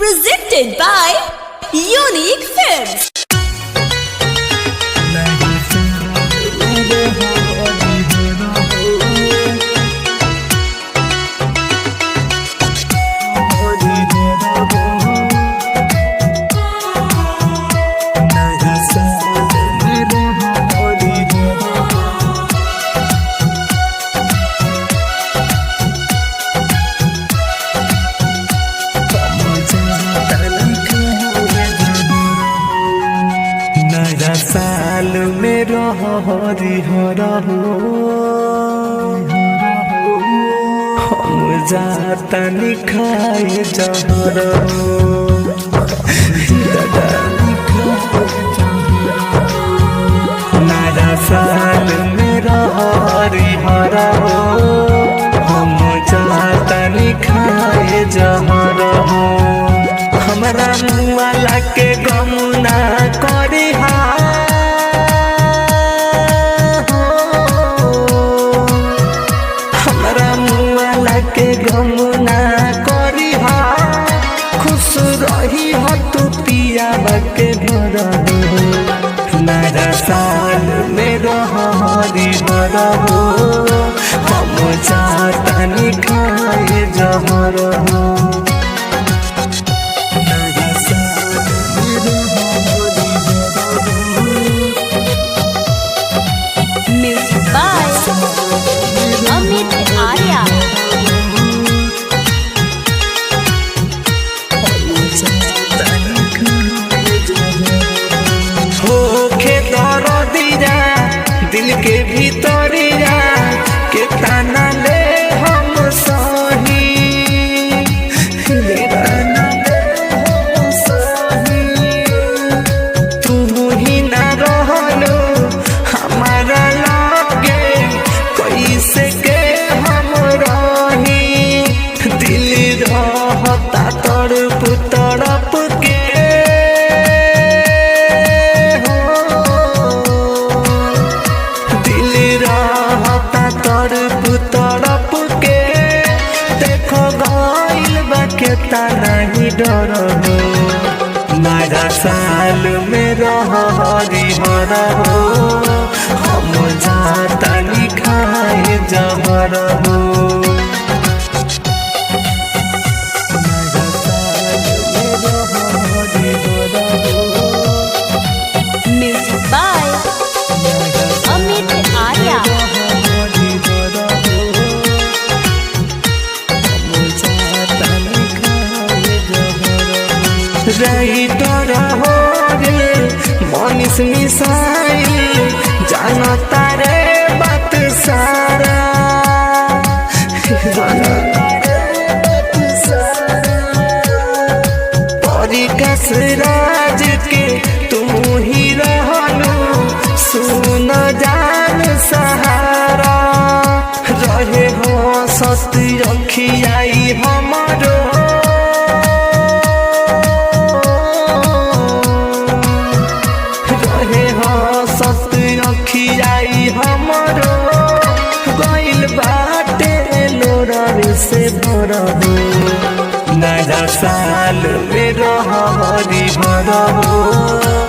Presented by Unique Films. साल में हरी हरा हो हम जाता निखाए जहर नया साल में हरी हरा हो हम जाता निखाए जहर हो हमारा मुआला के गमुना करी के गमुना करी खुश रही हो तू पिया के भर नया साल में हरी भर हो हम जाता निखाए जहर हो Music by Amit Arya. दिल के भीतरिया के ताना ले हम सही तू ही ना रहलो हमारा लागे कैसे के हम रही दिल रहता तड़प तड़प के तड़प के देखो गइल बा के नहीं डर हो नया साल में हरी हरा हो हम जाता निखाए जहर हो नया साल में हरी हरा हो Music by Amit Arya. रही तोरा हो रे मनीष मिसाइल जानता रे बात सारा परिकस राज के तुम ही रहलू सुन जान सहारा रहे हो सस्ती रखियाई हमारो रखियाई हमारो गइल बाटे लोरार से भर हो नया साल में हरी भर हो।